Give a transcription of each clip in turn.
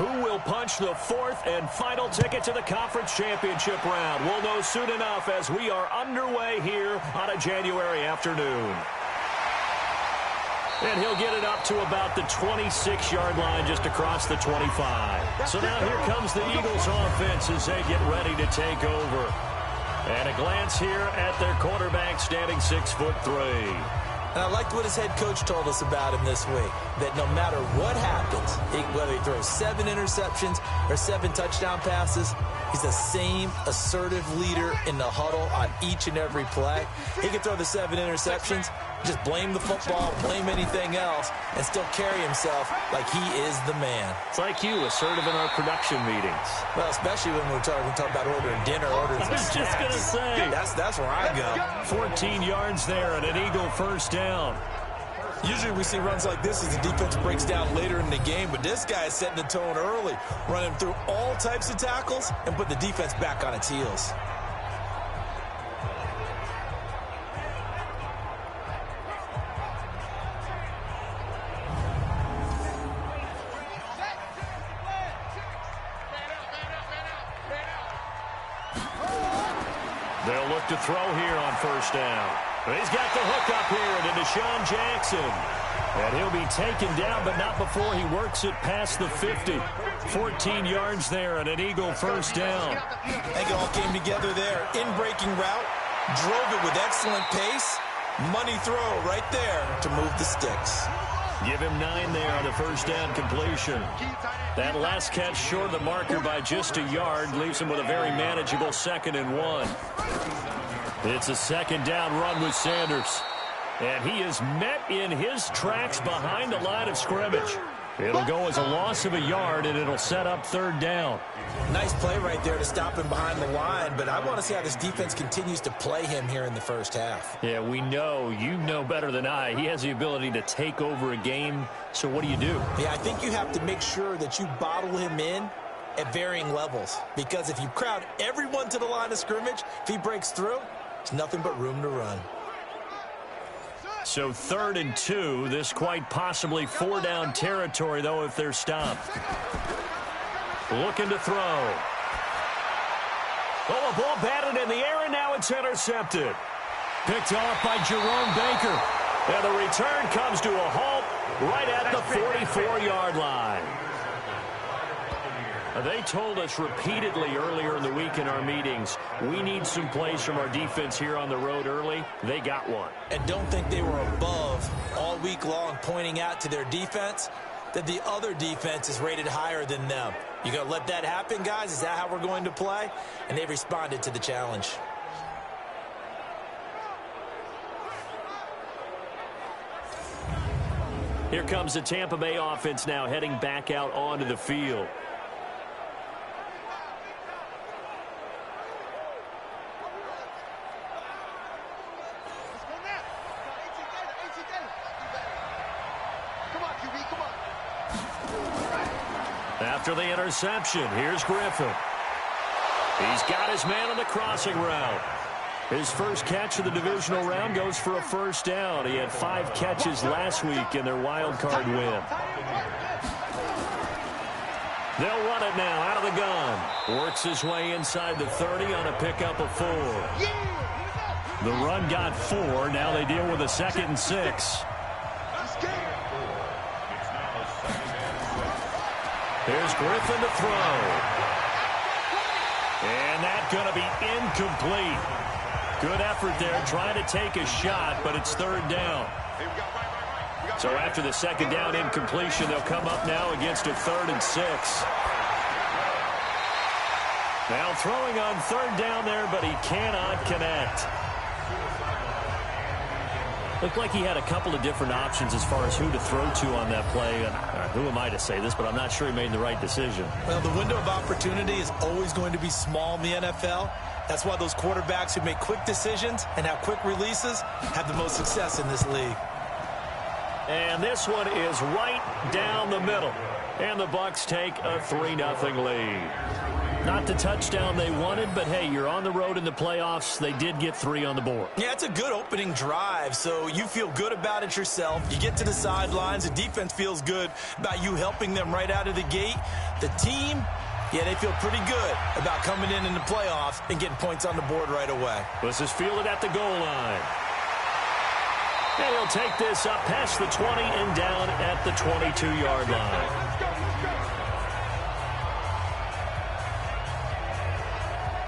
Who will punch the fourth and final ticket to the conference championship round? We'll know soon enough as we are underway here on a January afternoon. And he'll get it up to about the 26-yard line just across the 25. So now here comes the Eagles offense as they get ready to take over. And a glance here at their quarterback standing 6'3". And I liked what his head coach told us about him this week, that no matter what happens, whether he throws 7 interceptions or 7 touchdown passes, he's the same assertive leader in the huddle on each and every play. He can throw the 7 interceptions, just blame the football, blame anything else, and still carry himself like he is the man. It's like you, assertive in our production meetings. Well, especially when we're talking about ordering dinner, ordering some snacks. I was just going to say. That's where I go. 14 yards there and an Eagle first down. Usually we see runs like this as the defense breaks down later in the game, but this guy is setting the tone early, running through all types of tackles and put the defense back on its heels. They'll look to throw here on first down. He's got the hook up here to Deshaun Jackson. And he'll be taken down, but not before he works it past the 50. 14 yards there and an Eagle first down. I think it all came together there. In-breaking route, drove it with excellent pace. Money throw right there to move the sticks. Give him 9 there on the first down completion. That last catch short of the marker by just a yard leaves him with a very manageable 2nd and 1. It's a second down run with Sanders. And he is met in his tracks behind the line of scrimmage. It'll go as a loss of a yard, and it'll set up 3rd down. Nice play right there to stop him behind the line, but I want to see how this defense continues to play him here in the first half. Yeah, we know. You know better than I. He has the ability to take over a game, so what do you do? Yeah, I think you have to make sure that you bottle him in at varying levels, because if you crowd everyone to the line of scrimmage, if he breaks through, there's nothing but room to run. So 3rd and 2. This quite possibly 4-down territory, though, if they're stopped. Looking to throw. Oh, a ball batted in the air, and now it's intercepted. Picked off by Jerome Baker. And the return comes to a halt right at the 44-yard line. They told us repeatedly earlier in the week in our meetings, we need some plays from our defense here on the road early. They got one. And don't think they were above all week long pointing out to their defense that the other defense is rated higher than them. You going to let that happen, guys? Is that how we're going to play? And they responded to the challenge. Here comes the Tampa Bay offense now heading back out onto the field. After the interception, here's Griffin. He's got his man on the crossing route. His first catch of the divisional round goes for a first down. He had 5 catches last week in their wild card win. They'll run it now out of the gun. Works his way inside the 30 on a pickup of 4. The run got 4. Now they deal with a 2nd and 6. Here's Griffin to throw. And that's going to be incomplete. Good effort there, trying to take a shot, but it's 3rd down. So after the 2nd down incompletion, they'll come up now against a 3rd and 6. Now throwing on 3rd down there, but he cannot connect. Looked like he had a couple of different options as far as who to throw to on that play. And who am I to say this, but I'm not sure he made the right decision. Well, the window of opportunity is always going to be small in the NFL. That's why those quarterbacks who make quick decisions and have quick releases have the most success in this league. And this one is right down the middle. And the Bucs take a 3-0 lead. Not the touchdown they wanted, but hey, you're on the road in the playoffs. They did get 3 on the board. Yeah, it's a good opening drive, so you feel good about it yourself. You get to the sidelines. The defense feels good about you helping them right out of the gate. The team, yeah, they feel pretty good about coming in the playoffs and getting points on the board right away. This is fielded at the goal line. And he'll take this up past the 20 and down at the 22-yard line.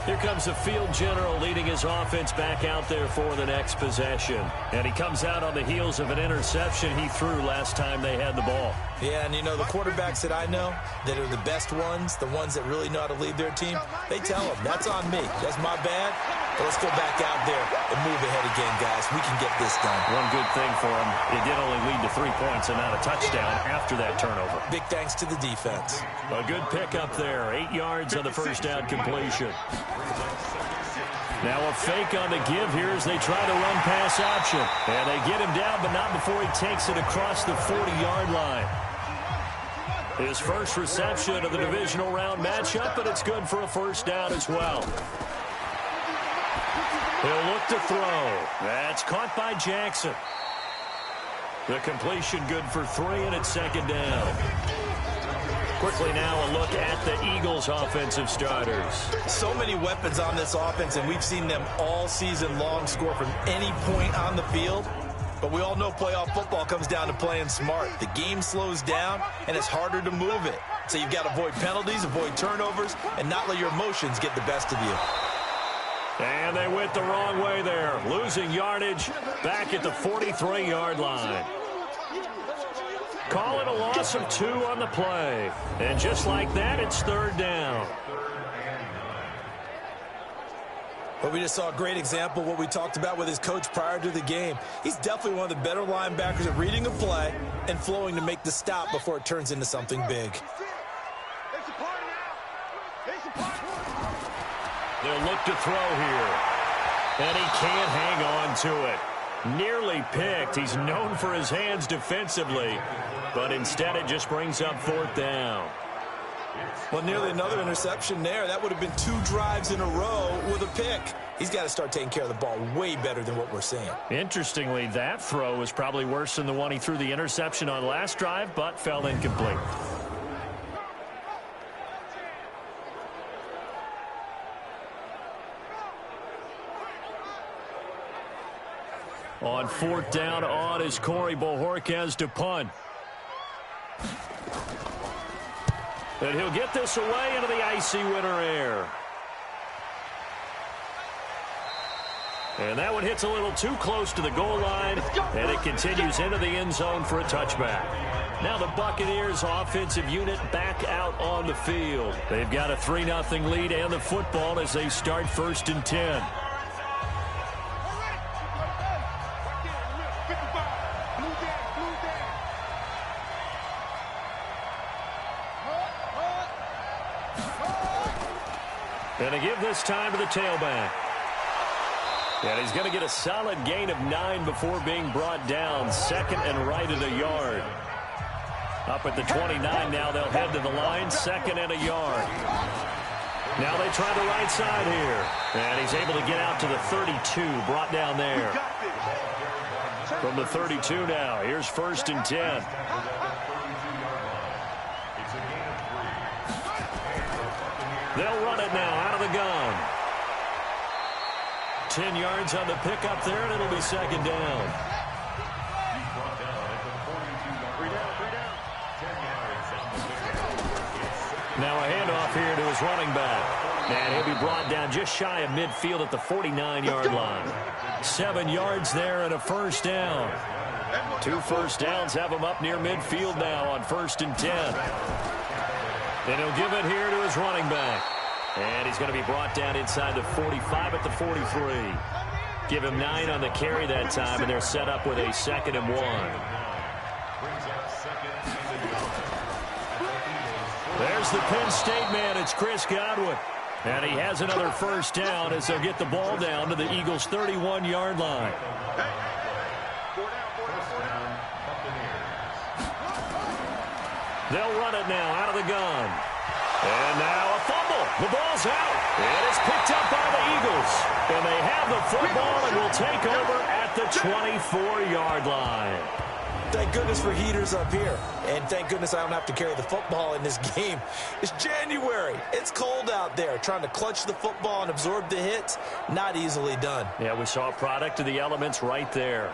Here comes the field general leading his offense back out there for the next possession. And he comes out on the heels of an interception he threw last time they had the ball. Yeah, and you know, the quarterbacks that I know that are the best ones, the ones that really know how to lead their team, they tell them, that's on me. That's my bad. But let's go back out there and move ahead again, guys. We can get this done. One good thing for him, it did only lead to 3 points and not a touchdown after that turnover. Big thanks to the defense. A good pickup there. 8 yards on the first down completion. Now a fake on the give here as they try to run pass option. And they get him down, but not before he takes it across the 40-yard line. His first reception of the divisional round matchup, but it's good for a first down as well. He'll look to throw. That's caught by Jackson. The completion good for 3, and it's second down. Quickly now a look at the Eagles' offensive starters. So many weapons on this offense, and we've seen them all season long score from any point on the field. But we all know playoff football comes down to playing smart. The game slows down, and it's harder to move it. So you've got to avoid penalties, avoid turnovers, and not let your emotions get the best of you. And they went the wrong way there, losing yardage back at the 43-yard line. Call it a loss of 2 on the play. And just like that, it's third down. But we just saw a great example of what we talked about with his coach prior to the game. He's definitely one of the better linebackers at reading a play and flowing to make the stop before it turns into something big. They'll look to throw here. And he can't hang on to it. Nearly picked. He's known for his hands defensively, but instead it just brings up fourth down. Well, nearly another interception there. That would have been 2 drives in a row with a pick. He's got to start taking care of the ball way better than what we're seeing. Interestingly, that throw was probably worse than the one he threw the interception on last drive, but fell incomplete. On fourth down, on is Corey Bojorquez to punt. And he'll get this away into the icy winter air. And that one hits a little too close to the goal line, and it continues into the end zone for a touchback. Now the Buccaneers offensive unit back out on the field. They've got a 3-0 lead and the football as they start 1st and 10. And to give this time to the tailback. And he's going to get a solid gain of 9 before being brought down. 2nd and right at a yard. Up at the 29 now, they'll head to the line. 2nd and a yard. Now they try the right side here. And he's able to get out to the 32, brought down there. From the 32 now, here's 1st and 10. They'll run it now out of the gun. 10 yards on the pickup there, and it'll be second down. Now a handoff here to his running back. And he'll be brought down just shy of midfield at the 49-yard line. 7 yards there and a first down. 2 first downs have him up near midfield now on 1st and 10. And he'll give it here to his running back. And he's going to be brought down inside the 45 at the 43. Give him 9 on the carry that time, and they're set up with a 2nd and 1. There's the Penn State man. It's Chris Godwin. And he has another first down as they'll get the ball down to the Eagles' 31-yard line. They'll run it now out of the gun. And now a fumble. The ball's out. It is picked up by the Eagles. And they have the football and will take over at the 24-yard line. Thank goodness for heaters up here. And thank goodness I don't have to carry the football in this game. It's January. It's cold out there. Trying to clutch the football and absorb the hits, not easily done. Yeah, we saw a product of the elements right there.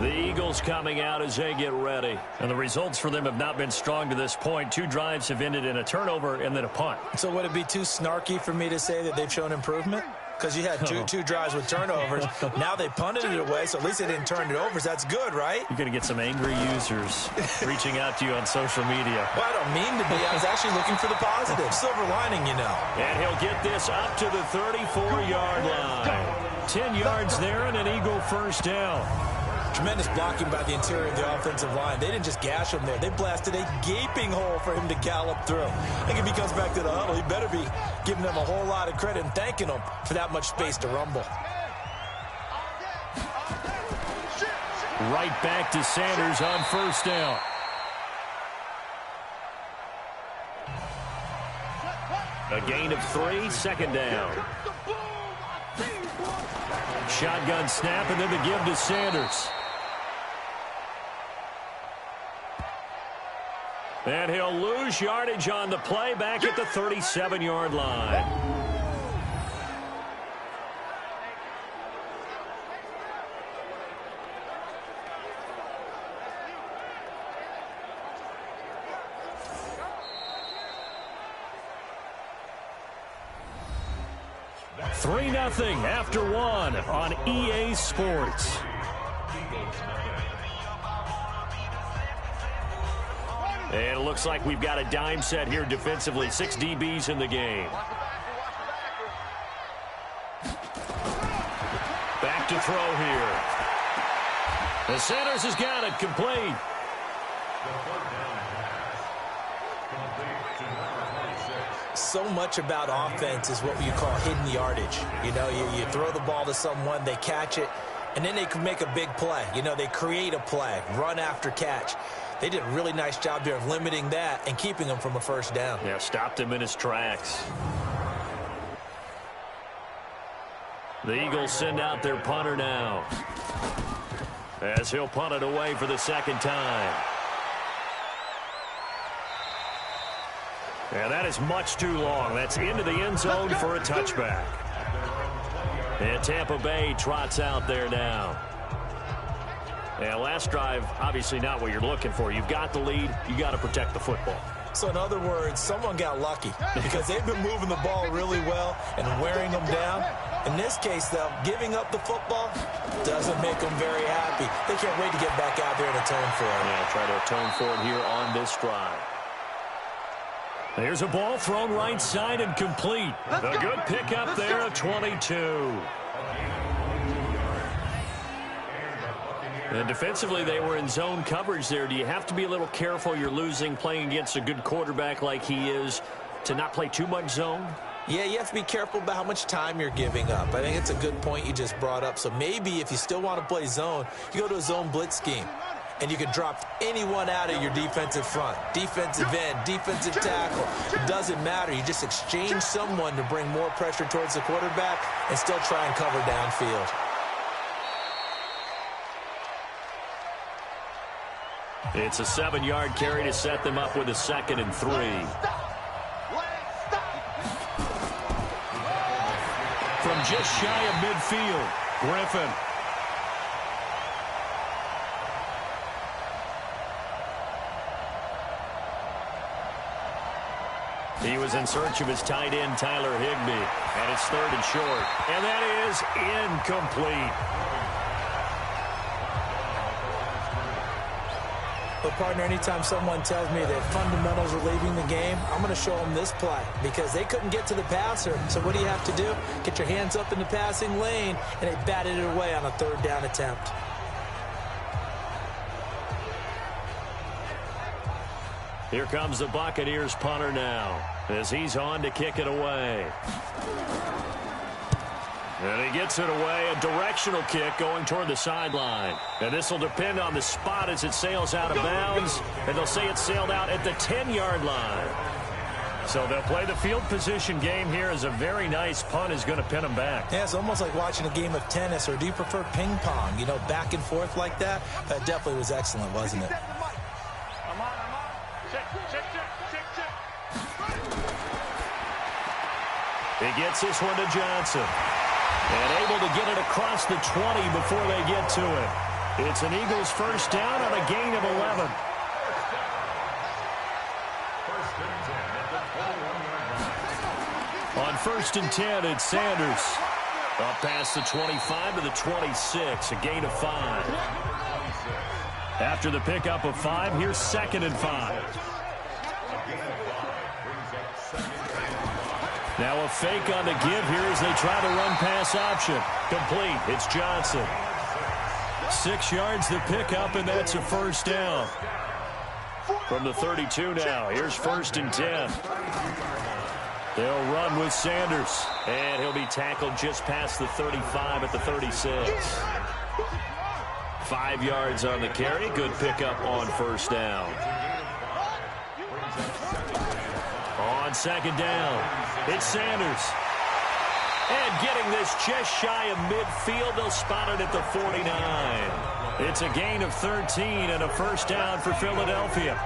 The Eagles coming out as they get ready. And the results for them have not been strong to this point. 2 drives have ended in a turnover and then a punt. So would it be too snarky for me to say that they've shown improvement? Because you had two drives with turnovers. Now they punted it away, so at least they didn't turn it over. So that's good, right? You're going to get some angry users reaching out to you on social media. Well, I don't mean to be. I was actually looking for the positive. Silver lining, you know. And he'll get this up to the 34-yard line. 10 yards there and an Eagle first down. Tremendous blocking by the interior of the offensive line. They didn't just gash him there. They blasted a gaping hole for him to gallop through. I think if he comes back to the huddle, he better be giving them a whole lot of credit and thanking them for that much space to rumble. Right back to Sanders on first down. A gain of 3, second down. Shotgun snap and then the give to Sanders. And he'll lose yardage on the play back at the 37-yard line. Three 3-0 after 1 on EA Sports. And it looks like we've got a dime set here defensively. 6 DBs in the game. Back to throw here. The Sanders has got it complete. So much about offense is what you call hidden yardage. You know, you throw the ball to someone, they catch it, and then they can make a big play. You know, they create a play, run after catch. They did a really nice job here of limiting that and keeping him from a first down. Yeah, stopped him in his tracks. The Eagles send out their punter now, as he'll punt it away for the second time. And that is much too long. That's into the end zone for a touchback. And Tampa Bay trots out there now. And last drive, obviously not what you're looking for. You've got the lead. You got to protect the football. So in other words, someone got lucky because they've been moving the ball really well and wearing them down. In this case, though, giving up the football doesn't make them very happy. They can't wait to get back out there and atone for it. Yeah, try to atone for it here on this drive. There's a ball thrown right side and complete. A good pickup there at 22. And defensively, they were in zone coverage there. Do you have to be a little careful? You're losing playing against a good quarterback like he is to not play too much zone? Yeah, you have to be careful about how much time you're giving up. I think it's a good point you just brought up. So maybe if you still want to play zone, you go to a zone blitz scheme. And you can drop anyone out of your defensive front. Defensive end, defensive tackle. It doesn't matter. You just exchange someone to bring more pressure towards the quarterback and still try and cover downfield. It's a 7-yard carry to set them up with a 2nd and 3. From just shy of midfield, Griffin. He was in search of his tight end, Tyler Higbee. And it's 3rd and short. And that is incomplete. But, partner, anytime someone tells me that fundamentals are leaving the game, I'm going to show them this play because they couldn't get to the passer. So what do you have to do? Get your hands up in the passing lane, and they batted it away on a 3rd down attempt. Here comes the Buccaneers punter now as he's on to kick it away. And he gets it away, a directional kick going toward the sideline. And this will depend on the spot as it sails out of bounds. And they'll say it sailed out at the 10-yard line. So they'll play the field position game here as a very nice punt is going to pin them back. Yeah, it's almost like watching a game of tennis, or do you prefer ping pong? You know, back and forth like that? That definitely was excellent, wasn't it? He gets this one to Johnson. And able to get it across the 20 before they get to it. It's an Eagles first down on a gain of 11. On 1st and 10, it's Sanders. Up past the 25 to the 26, a gain of 5. After the pickup of 5, here's 2nd and 5. Now a fake on the give here as they try to run pass option. Complete. It's Johnson. 6 yards the pickup, and that's a first down. From the 32 now, here's 1st and 10. They'll run with Sanders, and he'll be tackled just past the 35 at the 36. 5 yards on the carry. Good pickup on first down. On 2nd down, it's Sanders. And getting this just shy of midfield, they'll spot it at the 49. It's a gain of 13 and a first down for Philadelphia.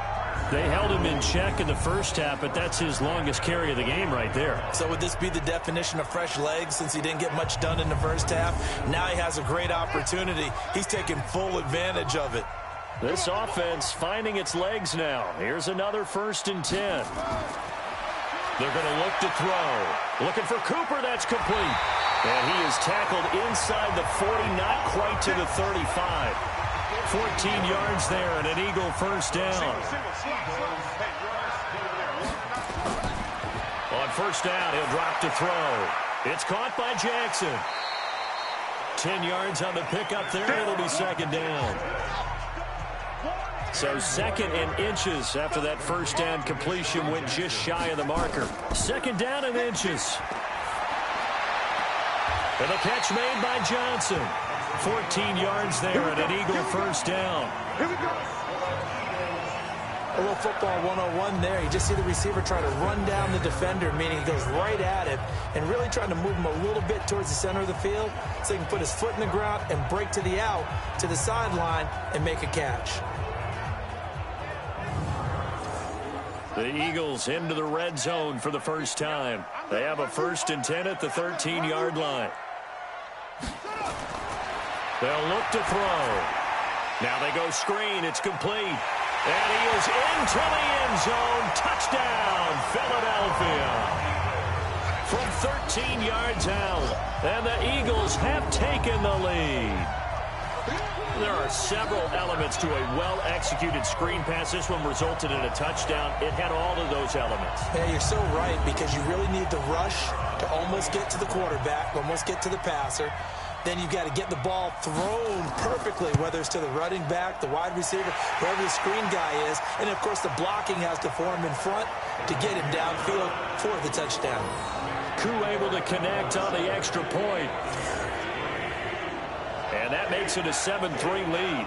They held him in check in the first half, but that's his longest carry of the game right there. So would this be the definition of fresh legs since he didn't get much done in the first half? Now he has a great opportunity. He's taking full advantage of it. This offense finding its legs now. Here's another 1st and 10. They're going to look to throw. Looking for Cooper. That's complete. And he is tackled inside the 40, not quite to the 35. 14 yards there and an Eagle first down. On first down, he'll drop to throw. It's caught by Jackson. 10 yards on the pickup there. It'll be 2nd down. So 2nd and inches after that first down completion went just shy of the marker. 2nd down and inches. And the catch made by Johnson. 14 yards there and an Eagle first down. Here we go. A little football 101 there. You just see the receiver try to run down the defender, meaning he goes right at him and really trying to move him a little bit towards the center of the field so he can put his foot in the ground and break to the out, to the sideline, and make a catch. The Eagles into the red zone for the first time. They have a 1st and 10 at the 13-yard line. They'll look to throw. Now they go screen. It's complete. And he is into the end zone. Touchdown, Philadelphia. From 13 yards out. And the Eagles have taken the lead. There are several elements to a well-executed screen pass. This one resulted in a touchdown. It had all of those elements. Yeah, you're so right, because you really need the rush to almost get to the quarterback, almost get to the passer. Then you've got to get the ball thrown perfectly, whether it's to the running back, the wide receiver, wherever the screen guy is. And, of course, the blocking has to form in front to get him downfield for the touchdown. Koo able to connect on the extra point. And that makes it a 7-3 lead.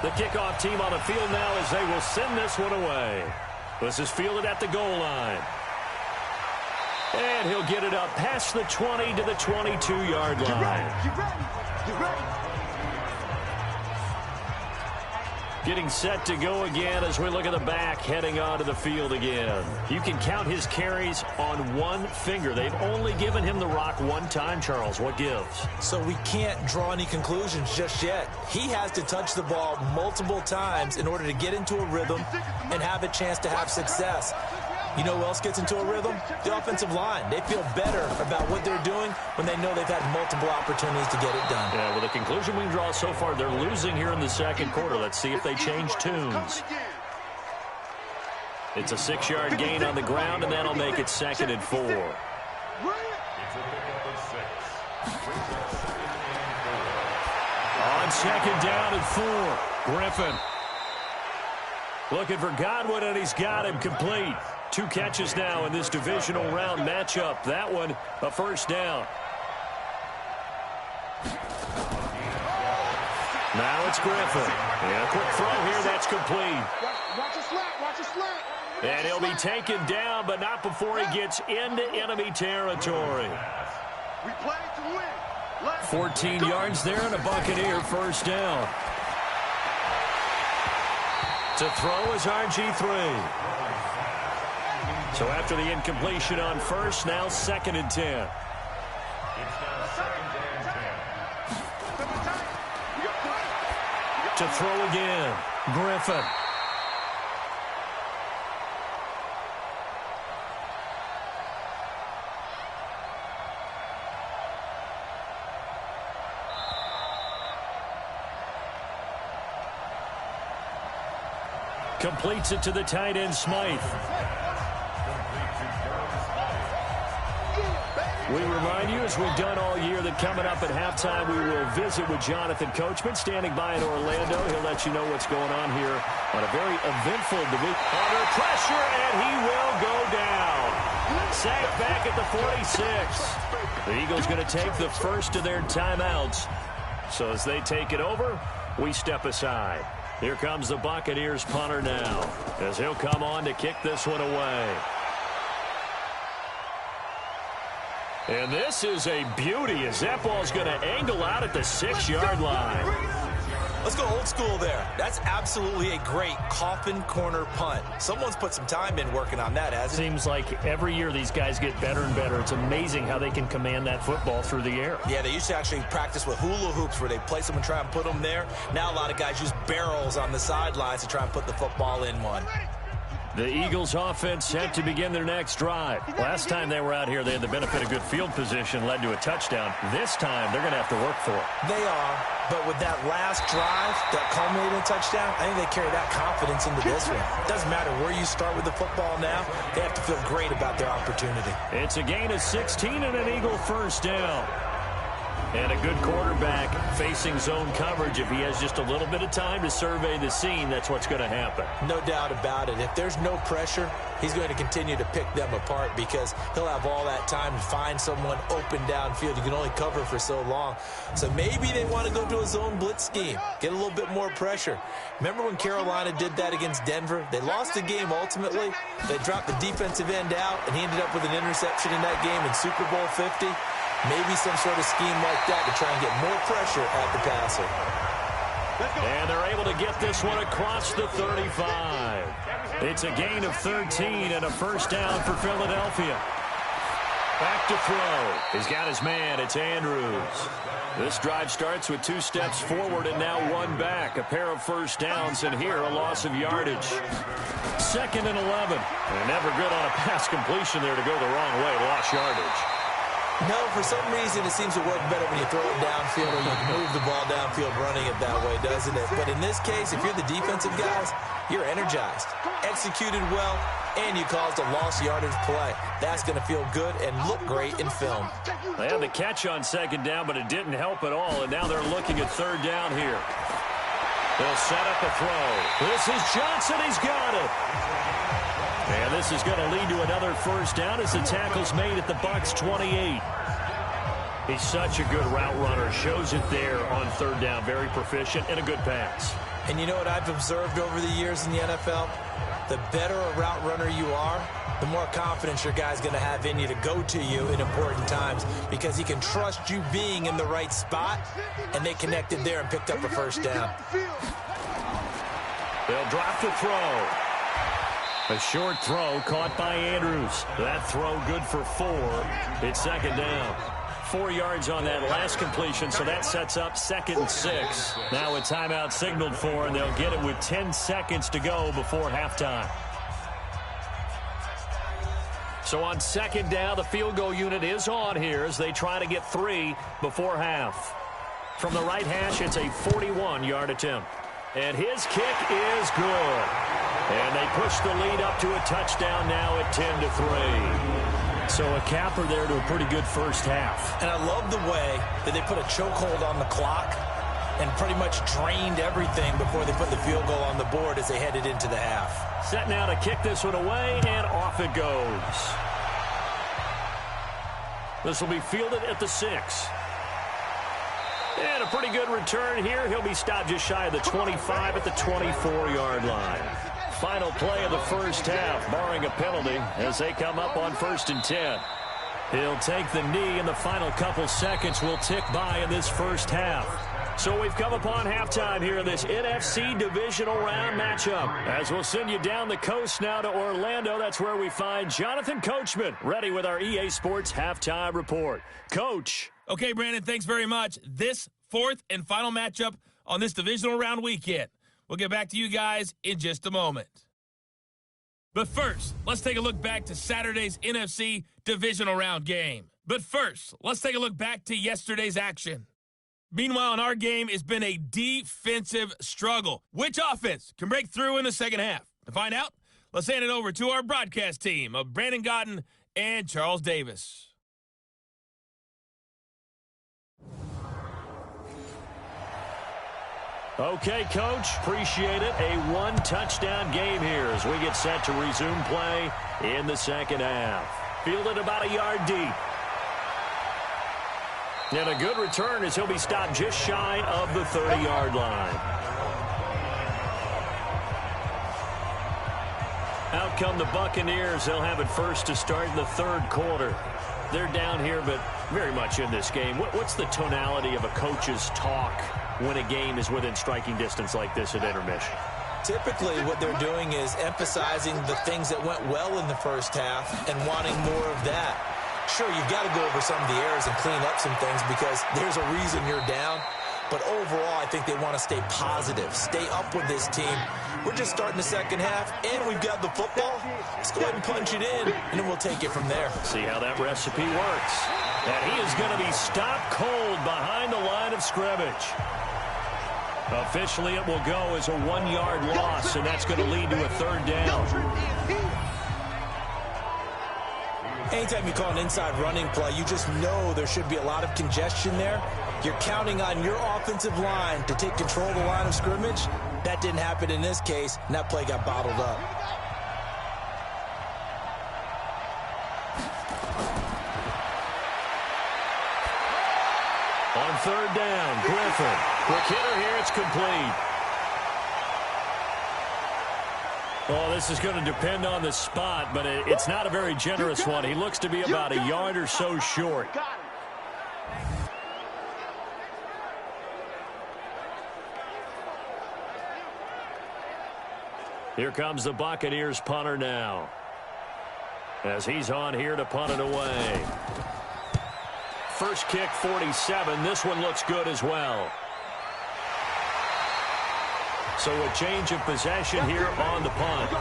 The kickoff team on the field now as they will send this one away. This is fielded at the goal line. And he'll get it up past the 20 to the 22-yard line. Get ready. Get ready. Getting set to go again as we look at the back heading onto the field again. You can count his carries on one finger. They've only given him the rock one time, Charles. What gives? So we can't draw any conclusions just yet. He has to touch the ball multiple times in order to get into a rhythm and have a chance to have success. You know who else gets into a rhythm? The offensive line. They feel better about what they're doing when they know they've had multiple opportunities to get it done. Yeah, well, the conclusion we can draw so far, they're losing here in the second quarter. Let's see if they change tunes. It's a 6-yard gain on the ground, and that'll make it 2nd and 4. On 2nd down and 4, Griffin. Looking for Godwin, and he's got him complete. 2 catches now in this divisional round matchup. That one, a first down. Now it's Griffin. And a quick throw here, that's complete. Watch your slant, watch your slant. And he'll be taken down, but not before he gets into enemy territory. We play to win. 14 yards there and a Buccaneer first down. To throw is RG3. So after the incompletion on first, now 2nd and 10. To throw again, Griffin. Completes it to the tight end, Smythe. We remind you, as we've done all year, that coming up at halftime, we will visit with Jonathan Coachman, standing by in Orlando. He'll let you know what's going on here on a very eventful week. Under pressure, and he will go down. Sacked back at the 46. The Eagles going to take the first of their timeouts. So as they take it over, we step aside. Here comes the Buccaneers punter now, as he'll come on to kick this one away. And this is a beauty, as that ball's going to angle out at the 6-yard line. Let's go old school there. That's absolutely a great coffin corner punt. Someone's put some time in working on that, hasn't it? Seems like every year these guys get better and better. It's amazing how they can command that football through the air. Yeah, they used to actually practice with hula hoops where they place them and try and put them there. Now a lot of guys use barrels on the sidelines to try and put the football in one. The Eagles offense set to begin their next drive. Last time they were out here, they had the benefit of good field position, led to a touchdown. This time, they're going to have to work for it. They are, but with that last drive that culminated in a touchdown, I think they carry that confidence into this one. It doesn't matter where you start with the football now. They have to feel great about their opportunity. It's a gain of 16 and an Eagle first down. And a good quarterback facing zone coverage. If he has just a little bit of time to survey the scene, that's what's going to happen. No doubt about it. If there's no pressure, he's going to continue to pick them apart because he'll have all that time to find someone open downfield. You can only cover for so long. So maybe they want to go to a zone blitz scheme, get a little bit more pressure. Remember when Carolina did that against Denver? They lost the game ultimately. They dropped the defensive end out, and he ended up with an interception in that game in Super Bowl 50. Maybe some sort of scheme like that to try and get more pressure at the passer. And they're able to get this one across the 35. It's a gain of 13 and a first down for Philadelphia. Back to throw. He's got his man. It's Andrews. This drive starts with 2 steps forward and now 1 back. A pair of first downs, and here a loss of yardage. 2nd and 11. And never good on a pass completion there to go the wrong way. Lost yardage. No, for some reason it seems to work better when you throw it downfield or you can move the ball downfield running it that way, doesn't it? But in this case, if you're the defensive guys, you're energized, executed well, and you caused a lost yardage play. That's going to feel good and look great in film. They had the catch on 2nd down, but it didn't help at all, and now they're looking at 3rd down here. They'll set up a throw. This is Johnson. He's got it. And this is going to lead to another first down as the tackle's made at the Bucs 28. He's such a good route runner. Shows it there on 3rd down. Very proficient and a good pass. And you know what I've observed over the years in the NFL? The better a route runner you are, the more confidence your guy's going to have in you to go to you in important times because he can trust you being in the right spot, and they connected there and picked up a first down. They'll drop the throw. A short throw caught by Andrews. That throw good for 4. It's 2nd down. 4 yards on that last completion, so that sets up 2nd and 6. Now a timeout signaled for, and they'll get it with 10 seconds to go before halftime. So on 2nd down, the field goal unit is on here as they try to get 3 before half. From the right hash, it's a 41-yard attempt. And his kick is good. And they push the lead up to a touchdown now at 10-3. So a capper there to a pretty good first half. And I love the way that they put a chokehold on the clock and pretty much drained everything before they put the field goal on the board as they headed into the half. Set now to kick this one away, and off it goes. This will be fielded at the 6. And a pretty good return here. He'll be stopped just shy of the 25 at the 24-yard line. Final play of the first half, barring a penalty, as they come up on 1st and 10. He'll take the knee, and the final couple seconds will tick by in this first half. So we've come upon halftime here in this NFC divisional round matchup. As we'll send you down the coast now to Orlando, that's where we find Jonathan Coachman, ready with our EA Sports halftime report. Coach. Okay, Brandon, thanks very much. This fourth and final matchup on this divisional round weekend. We'll get back to you guys in just a moment. But first, let's take a look back to Saturday's NFC divisional round game. But first, let's take a look back to yesterday's action. Meanwhile, in our game, it's been a defensive struggle. Which offense can break through in the second half? To find out, let's hand it over to our broadcast team of Brandon Godden and Charles Davis. Okay, Coach, appreciate it. A one-touchdown game here as we get set to resume play in the second half. Fielded about a yard deep. And a good return as he'll be stopped just shy of the 30-yard line. Out come the Buccaneers. They'll have it first to start in the third quarter. They're down here, but very much in this game. What's the tonality of a coach's talk when a game is within striking distance like this at intermission? Typically, what they're doing is emphasizing the things that went well in the first half and wanting more of that. Sure, you've got to go over some of the errors and clean up some things because there's a reason you're down. But overall, I think they want to stay positive, stay up with this team. We're just starting the second half, and we've got the football. Let's go ahead and punch it in, and then we'll take it from there. See how that recipe works. And he is going to be stopped cold behind the line of scrimmage. Officially, it will go as a 1-yard loss, and that's going to lead to a third down. Anytime you call an inside running play, you just know there should be a lot of congestion there. You're counting on your offensive line to take control of the line of scrimmage. That didn't happen in this case, and that play got bottled up. On third down, Griffin. Quick hitter here, it's complete. Well, this is going to depend on the spot, but it's not a very generous one. He looks to be about a yard or so short. Here comes the Buccaneers punter now, as he's on here to punt it away. First kick, 47. This one looks good as well. So a change of possession here on the punt.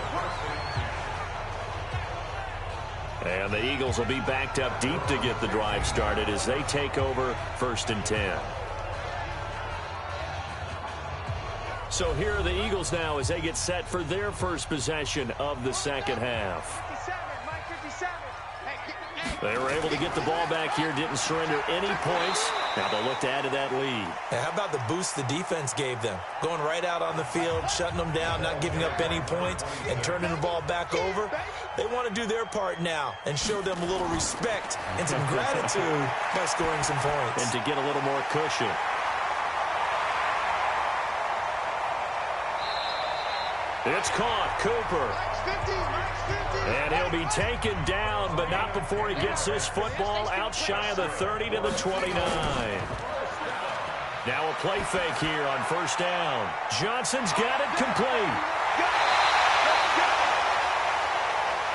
And the Eagles will be backed up deep to get the drive started as they take over 1st and 10. So here are the Eagles now as they get set for their first possession of the second half. They were able to get the ball back here, didn't surrender any points. Now they'll look to add to that lead. And how about the boost the defense gave them? Going right out on the field, shutting them down, not giving up any points, and turning the ball back over. They want to do their part now and show them a little respect and some gratitude by scoring some points. And to get a little more cushion. It's caught, Cooper. And he'll be taken down, but not before he gets this football out shy of the 30 to the 29. Now a play fake here on first down. Johnson's got it complete.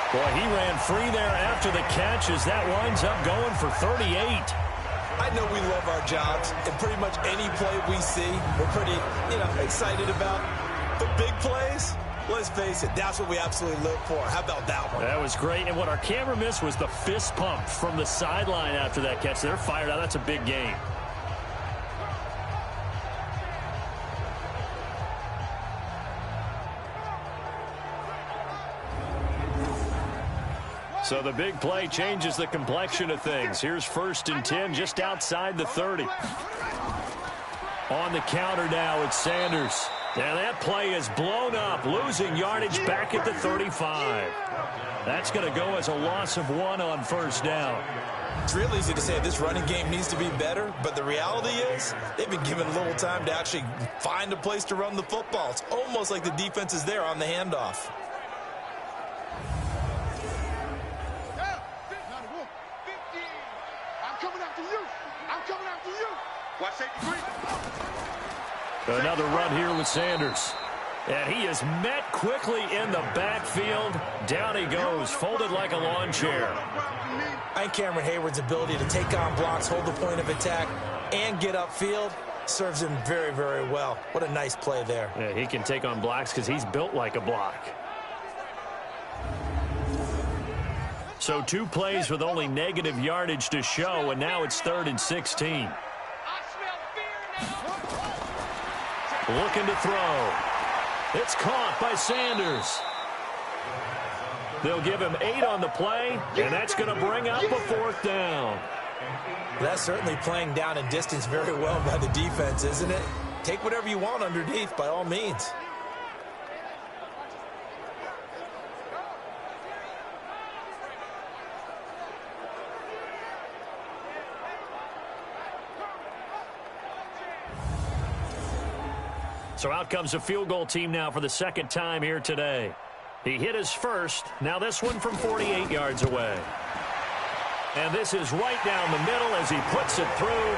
Boy, he ran free there after the catch as that winds up going for 38. I know we love our jobs, and pretty much any play we see, we're pretty, excited about. The big plays, let's face it, that's what we absolutely live for. How about that one? That was great, and what our camera missed was the fist pump from the sideline after that catch. They're fired out. That's a big game. So the big play changes the complexion of things. Here's 1st and 10 just outside the 30. On the counter now, it's Sanders. And that play is blown up, losing yardage back at the 35. That's going to go as a loss of 1 on first down. It's real easy to say this running game needs to be better, but the reality is they've been given little time to actually find a place to run the football. It's almost like the defense is there on the handoff. I'm coming after you. I'm coming after you. Watch safety green. Another run here with Sanders. And he is met quickly in the backfield. Down he goes, folded like a lawn chair. I think Cameron Hayward's ability to take on blocks, hold the point of attack, and get upfield serves him very, very well. What a nice play there. Yeah, he can take on blocks because he's built like a block. So 2 plays with only negative yardage to show, and now it's 3rd and 16. Looking to throw. It's caught by Sanders. They'll give him 8 on the play, and that's going to bring up a 4th down. That's certainly playing down and distance very well by the defense, isn't it? Take whatever you want underneath, by all means. So out comes a field goal team now for the 2nd time here today. He hit his first. Now this one from 48 yards away. And this is right down the middle as he puts it through.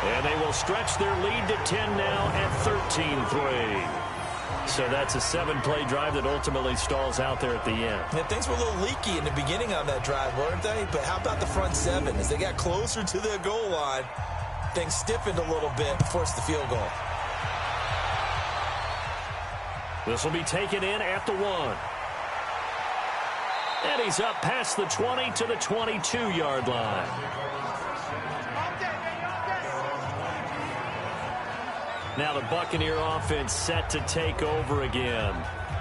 And they will stretch their lead to 10 now at 13-3. So that's a 7-play drive that ultimately stalls out there at the end. Yeah, things were a little leaky in the beginning on that drive, weren't they? But how about the front 7? As they got closer to the goal line, things stiffened a little bit, forced the field goal. This will be taken in at the 1. And he's up past the 20 to the 22-yard line. Now the Buccaneer offense set to take over again.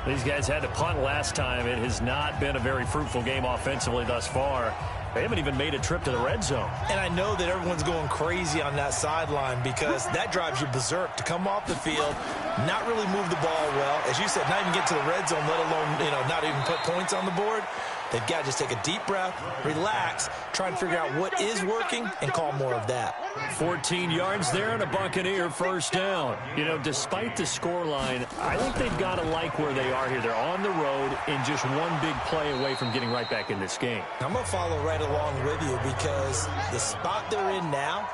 These guys had to punt last time. It has not been a very fruitful game offensively thus far. They haven't even made a trip to the red zone. And I know that everyone's going crazy on that sideline because that drives you berserk to come off the field, not really move the ball well. As you said, not even get to the red zone, let alone, not even put points on the board. They've got to just take a deep breath, relax, try and figure out what is working, and call more of that. 14 yards there and a Buccaneer first down. Despite the scoreline, I think they've got to like where they are here. They're on the road and just one big play away from getting right back in this game. I'm going to follow right along with you because the spot they're in now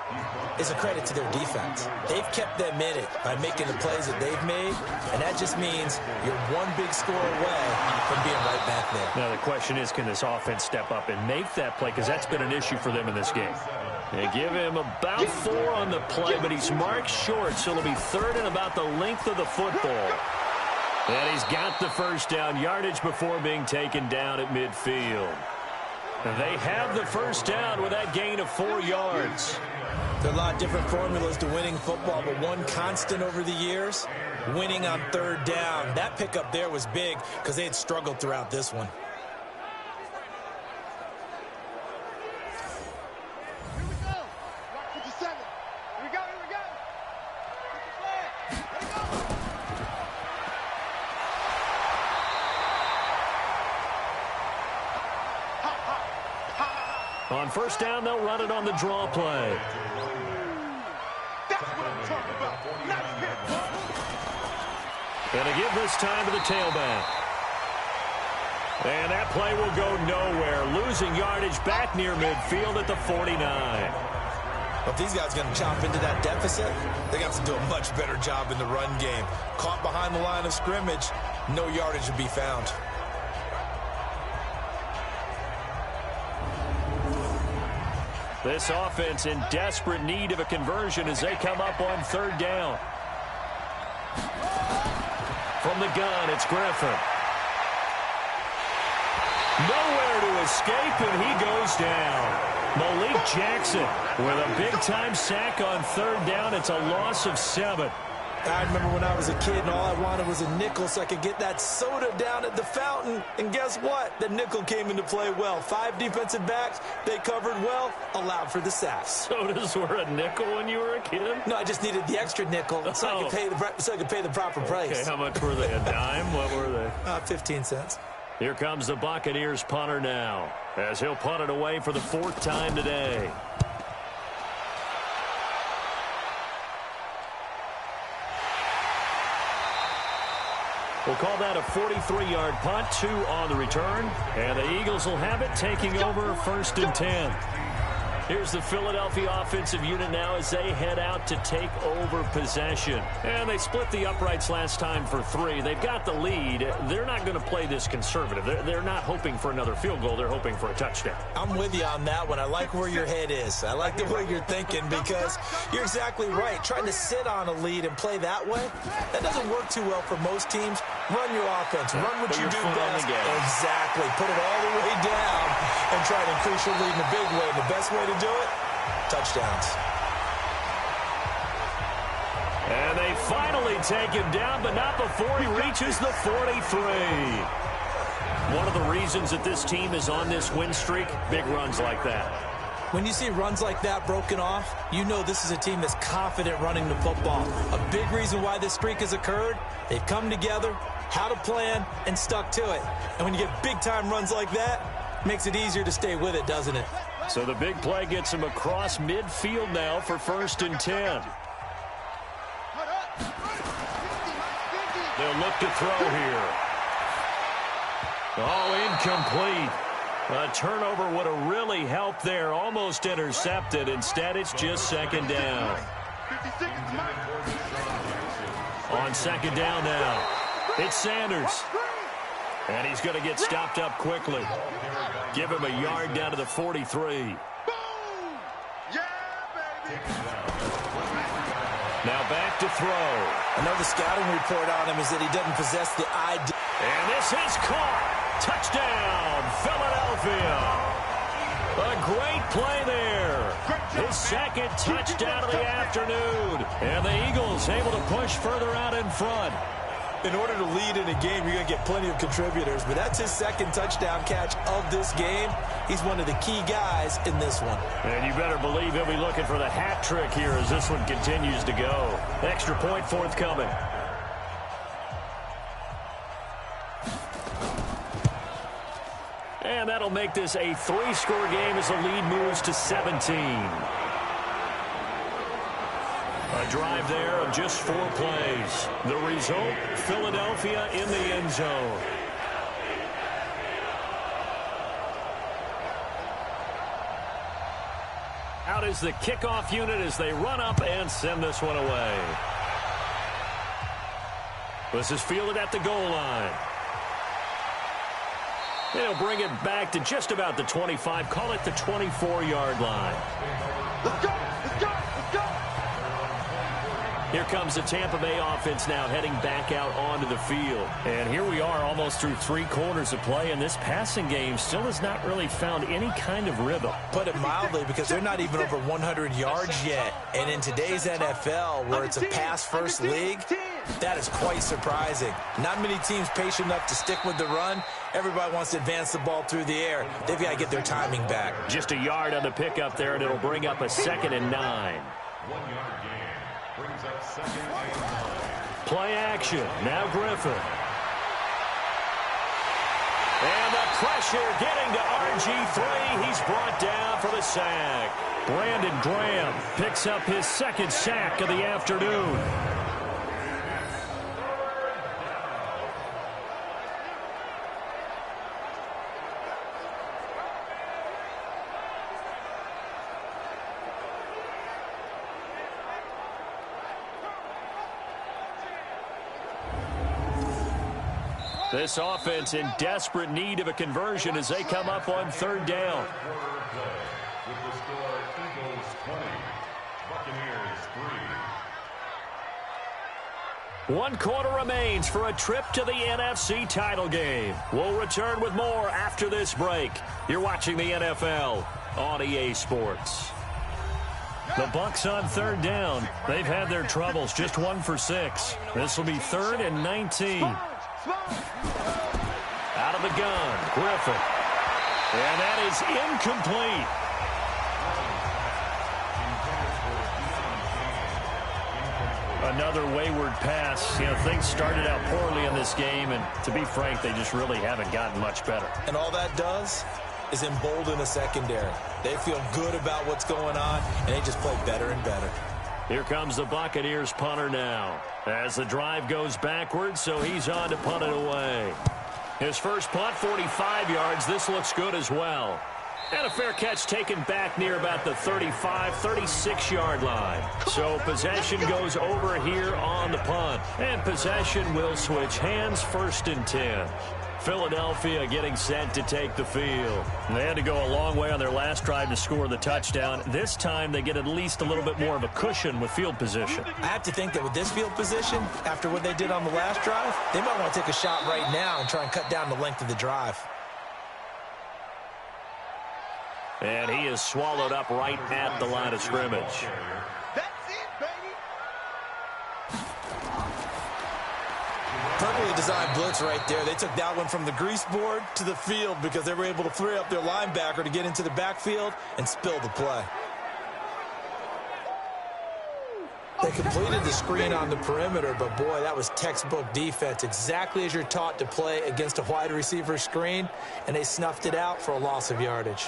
is a credit to their defense. They've kept them in it by making the plays that they've made, and that just means you're one big score away from being right back there. Now the question is, can this offense step up and make that play? Because that's been an issue for them in this game. They give him about 4 on the play, but he's marked short, so it'll be 3rd and about the length of the football. And he's got the first down, yardage before being taken down at midfield. They have the first down with that gain of 4 yards. There are a lot of different formulas to winning football, but one constant over the years, winning on 3rd down. That pickup there was big because they had struggled throughout this one. Here we go. Rock 57. Here we go. Here we go. Get the flag. Let it go. On first down, they'll run it on the draw play. That's what I'm talking about. Nice hit. And to give this time to the tailback. And that play will go nowhere. Losing yardage back near midfield at the 49. Well, if these guys are going to chop into that deficit, they got to do a much better job in the run game. Caught behind the line of scrimmage, no yardage to be found. This offense in desperate need of a conversion as they come up on 3rd down. From the gun, it's Griffin. Nowhere to escape, and he goes down. Malik Jackson with a big-time sack on 3rd down. It's a loss of 7. I remember when I was a kid and all I wanted was a nickel so I could get that soda down at the fountain. And guess what? The nickel came into play well. 5 defensive backs, they covered well, allowed for the sacks. Sodas were a nickel when you were a kid? No, I just needed the extra nickel so I could pay the proper price. Okay, how much were they? A dime? What were they? 15 cents. Here comes the Buccaneers punter now, as he'll punt it away for the 4th time today. We'll call that a 43-yard punt, 2 on the return. And the Eagles will have it, taking over 1st and 10. Here's the Philadelphia offensive unit now as they head out to take over possession. And they split the uprights last time for 3. They've got the lead. They're not going to play this conservative. They're not hoping for another field goal. They're hoping for a touchdown. I'm with you on that one. I like where your head is. I like the way you're thinking because you're exactly right. Trying to sit on a lead and play that way, that doesn't work too well for most teams. Run your offense. Run what you do best. Exactly. Put it all the way down and try to increase your lead in a big way. The best way to do it, touchdowns. And they finally take him down, but not before he reaches the 43. One of the reasons that this team is on this win streak, big runs like that. When you see runs like that broken off, you know this is a team that's confident running the football. A big reason why this streak has occurred, they've come together, had a plan, and stuck to it. And when you get big-time runs like that, it makes it easier to stay with it, doesn't it? So the big play gets him across midfield now for 1st and 10. They'll look to throw here. Oh, incomplete. A turnover would have really helped there. Almost intercepted. Instead, it's just 2nd down. On 2nd down now, it's Sanders. And he's going to get stopped up quickly. Give him a yard down to the 43. Now back to throw. I know the scouting report on him is that he doesn't possess the ID. And this is caught. Touchdown, Philadelphia. A great play there. His 2nd touchdown of the afternoon. And the Eagles able to push further out in front. In order to lead in a game, you're going to get plenty of contributors. But that's his 2nd touchdown catch of this game. He's one of the key guys in this one. And you better believe he'll be looking for the hat trick here as this one continues to go. Extra point forthcoming. And that'll make this a 3-score game as the lead moves to 17. A drive there of just 4 plays. The result, Philadelphia in the end zone. Out is the kickoff unit as they run up and send this one away. This is fielded at the goal line. They'll bring it back to just about the 25. Call it the 24-yard line. Let's go! Let's go! Let's go! Here comes the Tampa Bay offense now heading back out onto the field. And here we are almost through 3 quarters of play, and this passing game still has not really found any kind of rhythm. Put it mildly, because they're not even over 100 yards yet. And in today's NFL, where it's a pass-first league, that is quite surprising. Not many teams patient enough to stick with the run. Everybody wants to advance the ball through the air. They've got to get their timing back. Just a yard on the pickup there, and it'll bring up a 2nd and 9. 1-yard gain. Brings up 2nd and 9. Play action. Now Griffin. And the pressure getting to RG3. He's brought down for the sack. Brandon Graham picks up his 2nd sack of the afternoon. This offense in desperate need of a conversion as they come up on 3rd down. With the score, Eagles 20, Buccaneers 3. 1 quarter remains for a trip to the NFC title game. We'll return with more after this break. You're watching the NFL on EA Sports. The Bucs on third down. They've had their troubles, just 1 for 6. This will be 3rd and 19. Out of the gun, Griffin. And that is incomplete. Another wayward pass. You know, things started out poorly in this game, and to be frank, they just really haven't gotten much better. And all that does is embolden the secondary. They feel good about what's going on, and they just play better and better. Here comes the Buccaneers punter now. As the drive goes backwards, so he's on to punt it away. His first punt, 45 yards. This looks good as well. And a fair catch taken back near about the 35, 36-yard line. So possession goes over here on the punt. And possession will switch hands, 1st and 10. Philadelphia getting set to take the field. They had to go a long way on their last drive to score the touchdown. This time they get at least a little bit more of a cushion with field position. I have to think that with this field position, after what they did on the last drive, they might want to take a shot right now and try and cut down the length of the drive. And he is swallowed up right at the line of scrimmage. That's it, baby. Perfectly designed blitz right there. They took that one from the grease board to the field because they were able to free up their linebacker to get into the backfield and spill the play. They completed the screen on the perimeter, but boy, that was textbook defense. Exactly as you're taught to play against a wide receiver screen, and they snuffed it out for a loss of yardage.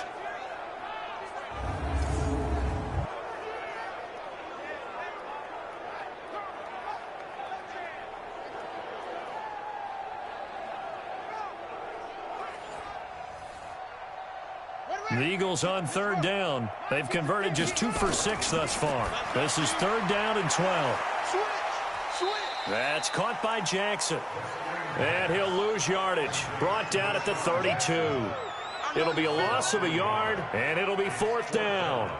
The Eagles on third down. They've converted just 2 for 6 thus far. This is 3rd down and 12. That's caught by Jackson. And he'll lose yardage. Brought down at the 32. It'll be a loss of a yard, and it'll be 4th down.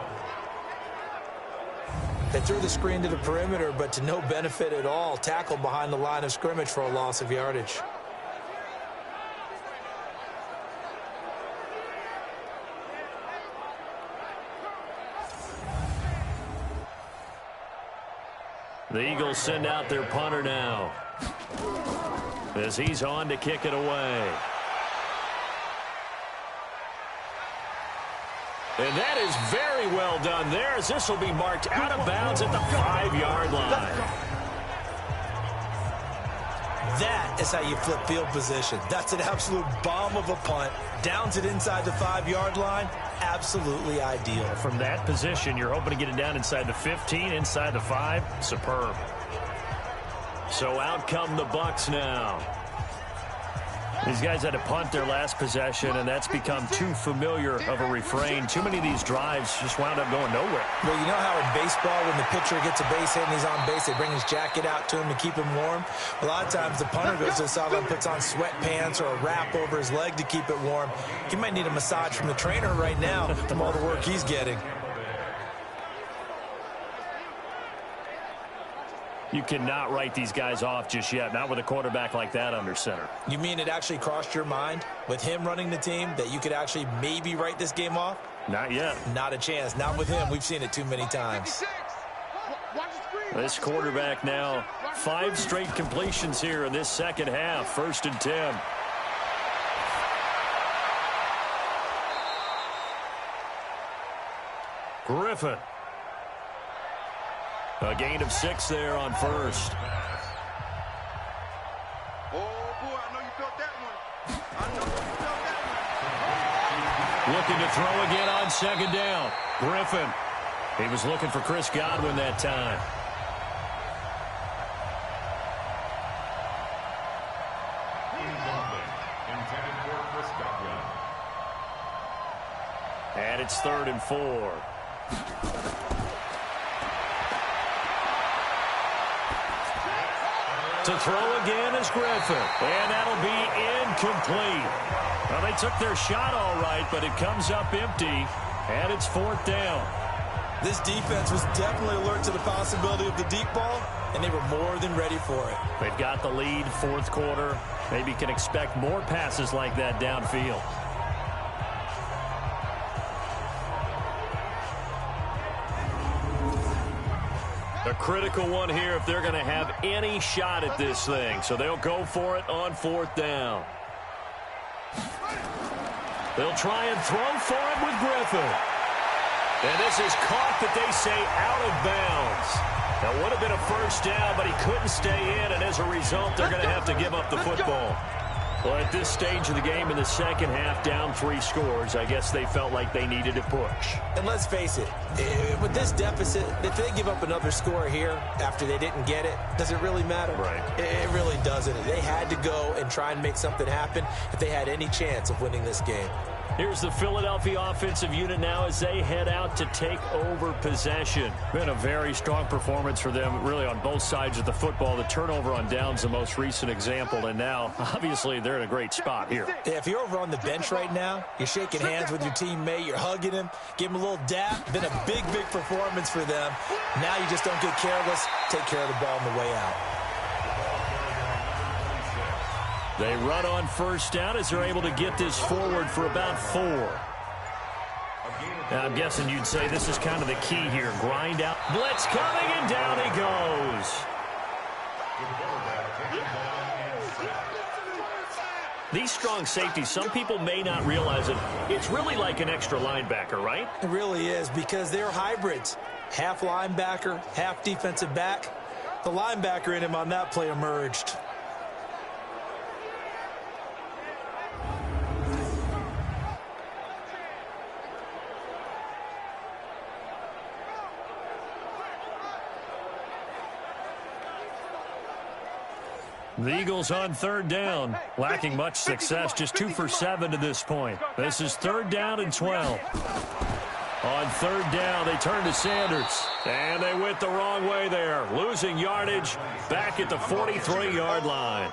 They threw the screen to the perimeter, but to no benefit at all. Tackled behind the line of scrimmage for a loss of yardage. The Eagles send out their punter now, as he's on to kick it away. And that is very well done there, as this will be marked out of bounds at the 5-yard line. That is how you flip field position. That's an absolute bomb of a punt. Downs it inside the 5-yard line. Absolutely ideal. From that position, you're hoping to get it down inside the 15, inside the 5. Superb. So out come the Bucs now. These guys had to punt their last possession, and that's become too familiar of a refrain. Too many of these drives just wound up going nowhere. Well, you know how in baseball, when the pitcher gets a base hit and he's on base, they bring his jacket out to him to keep him warm? A lot of times the punter goes to the sideline, puts on sweatpants or a wrap over his leg to keep it warm. He might need a massage from the trainer right now from all the work he's getting. You cannot write these guys off just yet, not with a quarterback like that under center. You mean it actually crossed your mind with him running the team that you could actually maybe write this game off? Not yet. Not a chance. Not with him. We've seen it too many times. This quarterback now, 5 straight completions here in this second half. 1st and 10. Griffin. A gain of 6 there on 1st. Oh, boy, I know you felt that one. I know you felt that one. Looking to throw again on 2nd down. Griffin. He was looking for Chris Godwin that time. And it's 3rd and 4. To throw again is Griffin. And that'll be incomplete. Well, they took their shot all right, but it comes up empty. And it's 4th down. This defense was definitely alert to the possibility of the deep ball, and they were more than ready for it. They've got the lead, 4th quarter. Maybe can expect more passes like that downfield. critical one here if they're going to have any shot at this thing. So they'll go for it on 4th down. They'll try and throw for it with Griffin. And this is caught, but they say out of bounds. That would have been a first down, but he couldn't stay in, and as a result, they're going to have to give up the football. Well, at this stage of the game in the second half, down 3 scores, I guess they felt like they needed to push. And let's face it, with this deficit, if they give up another score here after they didn't get it, does it really matter? Right. It really doesn't. They had to go and try and make something happen if they had any chance of winning this game. Here's the Philadelphia offensive unit now as they head out to take over possession. Been a very strong performance for them, really, on both sides of the football. The turnover on downs, the most recent example, and now, obviously, they're in a great spot here. Yeah, if you're over on the bench right now, you're shaking hands with your teammate, you're hugging him, give him a little dap. Been a big, big performance for them. Now you just don't get careless. Take care of the ball on the way out. They run on first down as they're able to get this forward for about 4. Now, I'm guessing you'd say this is kind of the key here. Grind out. Blitz coming, and down he goes. These strong safeties, some people may not realize it. It's really like an extra linebacker, right? It really is, because they're hybrids. Half linebacker, half defensive back. The linebacker in him on that play emerged. The Eagles on 3rd down, lacking much success, just 2 for 7 to this point. This is 3rd down and 12. On 3rd down, they turn to Sanders, and they went the wrong way there, losing yardage back at the 43-yard line.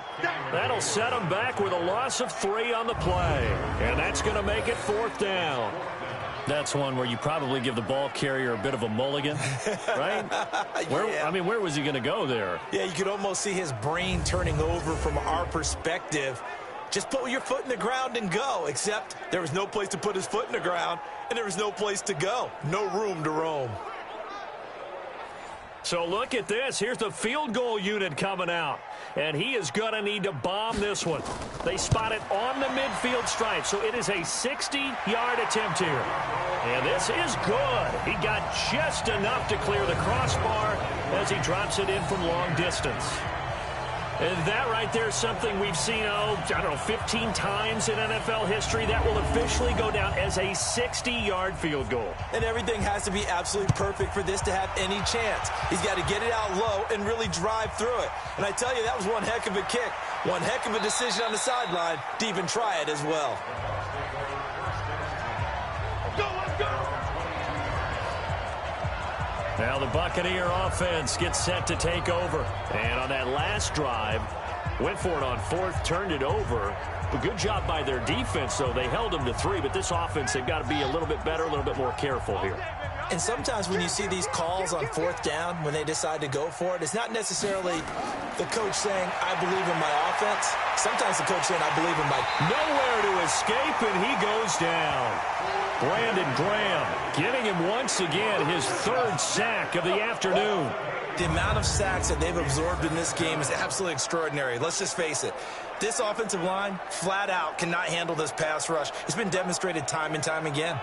That'll set them back with a loss of 3 on the play, and that's going to make it 4th down. That's one where you probably give the ball carrier a bit of a mulligan, right? Yeah. Where was he going to go there? Yeah, you could almost see his brain turning over from our perspective. Just put your foot in the ground and go, except there was no place to put his foot in the ground, and there was no place to go. No room to roam. So look at this. Here's the field goal unit coming out. And he is going to need to bomb this one. They spot it on the midfield stripe. So it is a 60-yard attempt here. And this is good. He got just enough to clear the crossbar as he drops it in from long distance. And that right there is something we've seen, 15 times in NFL history. That will officially go down as a 60-yard field goal. And everything has to be absolutely perfect for this to have any chance. He's got to get it out low and really drive through it. And I tell you, that was one heck of a kick. One heck of a decision on the sideline to even try it as well. Now the Buccaneer offense gets set to take over. And on that last drive, went for it on 4th, turned it over. But good job by their defense, though. They held them to 3, but this offense, they've got to be a little bit better, a little bit more careful here. And sometimes when you see these calls on 4th down, when they decide to go for it, it's not necessarily the coach saying, I believe in my offense. Sometimes the coach saying, I believe in my... Nowhere to escape, and he goes down. Brandon Graham getting him once again his 3rd sack of the afternoon. The amount of sacks that they've absorbed in this game is absolutely extraordinary. Let's just face it. This offensive line, flat out, cannot handle this pass rush. It's been demonstrated time and time again.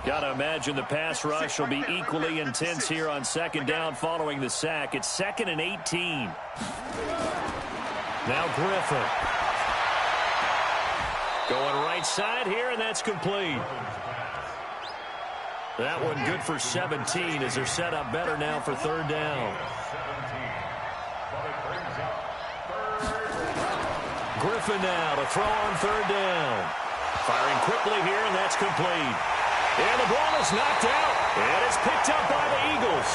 Got to imagine the pass rush will be equally intense here on 2nd down following the sack. It's 2nd and 18. Now Griffin. Going right side here, and that's complete. That one good for 17 as they're set up better now for 3rd down. Griffin now to throw on 3rd down. Firing quickly here, and that's complete. And the ball is knocked out, and it's picked up by the Eagles.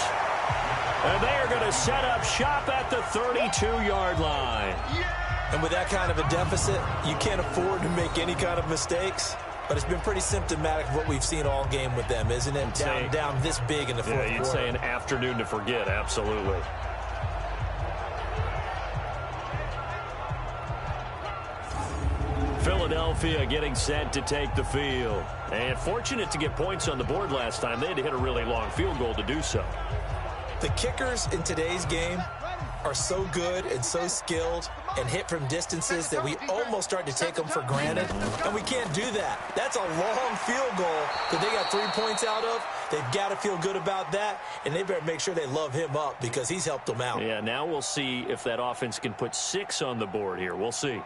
And they are going to set up shop at the 32-yard line. And with that kind of a deficit, you can't afford to make any kind of mistakes. But it's been pretty symptomatic of what we've seen all game with them, isn't it? Down this big in the fourth quarter. You'd say an afternoon to forget, absolutely. Philadelphia getting set to take the field. And fortunate to get points on the board last time. They had to hit a really long field goal to do so. The kickers in today's game are so good and so skilled and hit from distances that we almost start to take them for granted, and we can't do that. That's a long field goal that they got 3 points out of. They've got to feel good about that, and they better make sure they love him up because he's helped them out. Yeah, now we'll see if that offense can put 6 on the board here. We'll see.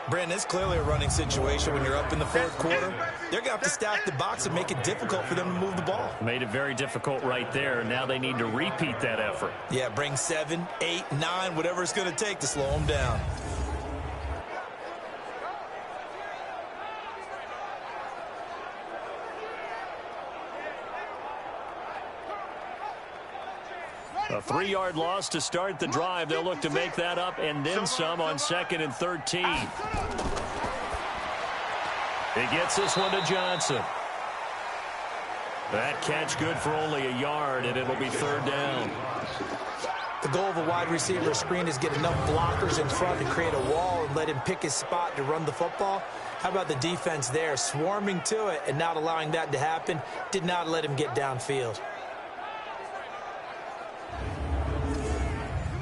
Brandon, it's clearly a running situation when you're up in the fourth quarter. They're going to have to stack the box and make it difficult for them to move the ball. Made it very difficult right there. Now they need to repeat that effort. Yeah, bring 7, 8, 9, whatever it's going to take to slow them down. A 3-yard loss to start the drive. They'll look to make that up and then some on 2nd and 13. He gets this one to Johnson. That catch good for only a yard, and it'll be 3rd down. The goal of a wide receiver screen is get enough blockers in front to create a wall and let him pick his spot to run the football. How about the defense there, swarming to it and not allowing that to happen? Did not let him get downfield.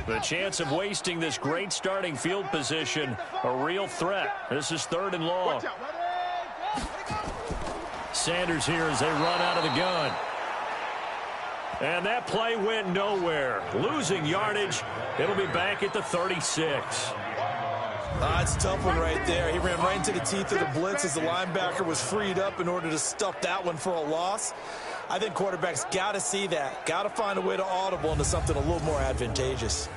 The chance of wasting this great starting field position, a real threat. This is 3rd and long. Sanders here as they run out of the gun. And that play went nowhere. Losing yardage. It'll be back at the 36. That's a tough one right there. He ran right into the teeth of the blitz as the linebacker was freed up in order to stuff that one for a loss. I think quarterbacks got to see that. Got to find a way to audible into something a little more advantageous.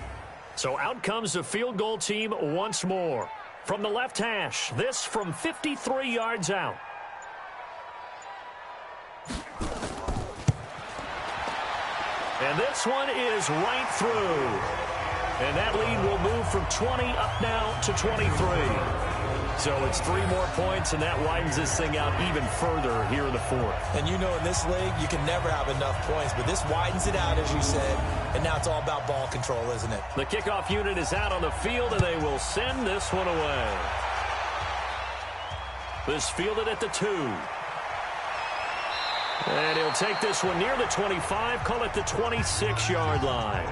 So out comes the field goal team once more. From the left hash, this from 53 yards out. And this one is right through. And that lead will move from 20 up now to 23. So it's 3 more points, and that widens this thing out even further here in the 4th. And you know in this league, you can never have enough points, but this widens it out, as you said, and now it's all about ball control, isn't it? The kickoff unit is out on the field, and they will send this one away. This fielded at the 2. And he'll take this one near the 25, call it the 26-yard line.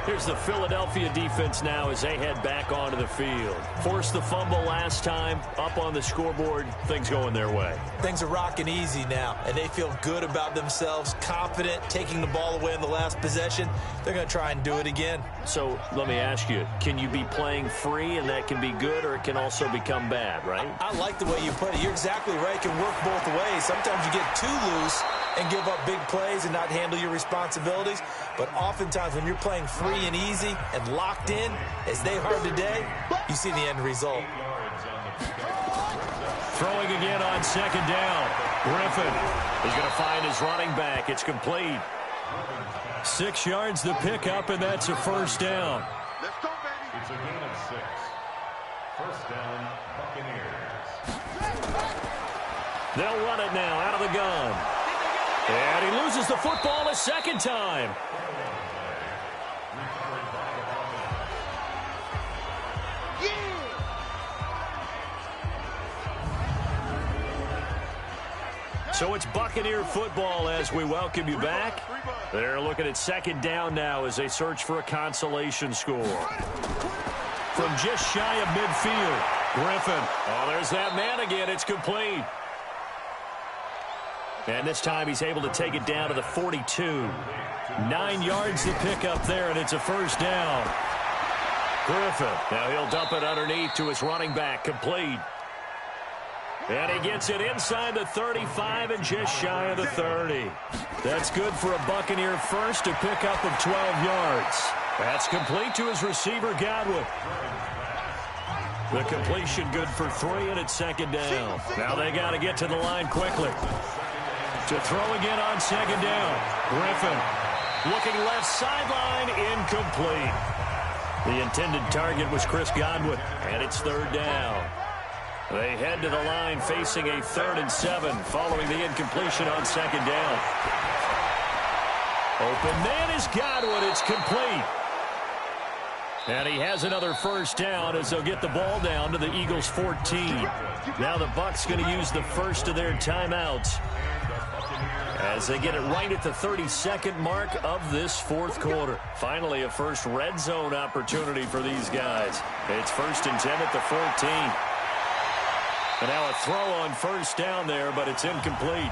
Here's the Philadelphia defense now as they head back onto the field. Forced the fumble last time, up on the scoreboard, things going their way. Things are rocking easy now, and they feel good about themselves, confident, taking the ball away in the last possession. They're going to try and do it again. So let me ask you, can you be playing free and that can be good, or it can also become bad, right? I like the way you put it. You're exactly right. It can work both ways. Sometimes you get too loose and give up big plays and not handle your responsibilities. But oftentimes when you're playing free and easy and locked in, as they are today, you see the end result. Throwing again on 2nd down. Griffin is going to find his running back. It's complete. 6 yards the pickup, and that's a 1st down. Let's go, baby. It's a gain of 6. 1st down, Buccaneers. They'll run it now out of the gun. And he loses the football a 2nd time. So it's Buccaneer football as we welcome you back. They're looking at 2nd down now as they search for a consolation score. From just shy of midfield, Griffin. Oh, there's that man again. It's complete. And this time he's able to take it down to the 42. 9 yards to pick up there, and it's a 1st down. Griffin. Now he'll dump it underneath to his running back. Complete. And he gets it inside the 35 and just shy of the 30. That's good for a Buccaneer first, to pick up of 12 yards. That's complete to his receiver, Godwin. The completion good for 3, and it's 2nd down. Now they got to get to the line quickly. To throw again on 2nd down. Griffin looking left sideline, incomplete. The intended target was Chris Godwin, and it's 3rd down. They head to the line facing a 3rd and 7 following the incompletion on 2nd down. Open man has got one. It's complete. And he has another first down as they'll get the ball down to the Eagles 14. Now the Bucs going to use the first of their timeouts as they get it right at the 32nd mark of this fourth quarter. Finally, a first red zone opportunity for these guys. It's 1st and 10 at the 14. And now a throw on first down there, but it's incomplete.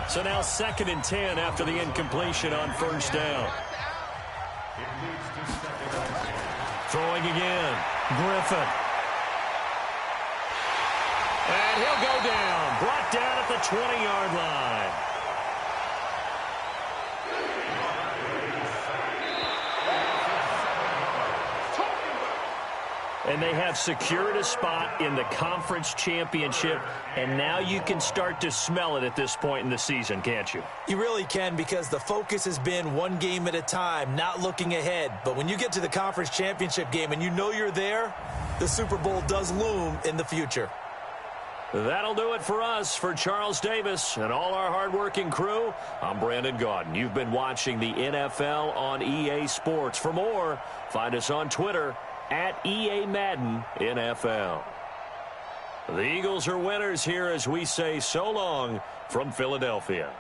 So now 2nd and 10 after the incompletion on first down. Throwing again. Griffin. And he'll go down. Brought down at the 20-yard line. And they have secured a spot in the conference championship, and now you can start to smell it at this point in the season, can't you? You really can, because the focus has been one game at a time, not looking ahead. But when you get to the conference championship game and you know you're there, the Super Bowl does loom in the future. That'll do it for us. For Charles Davis and all our hardworking crew, I'm Brandon Gaudin. You've been watching the NFL on EA Sports. For more, find us on Twitter at EA Madden NFL. The Eagles are winners here as we say so long from Philadelphia.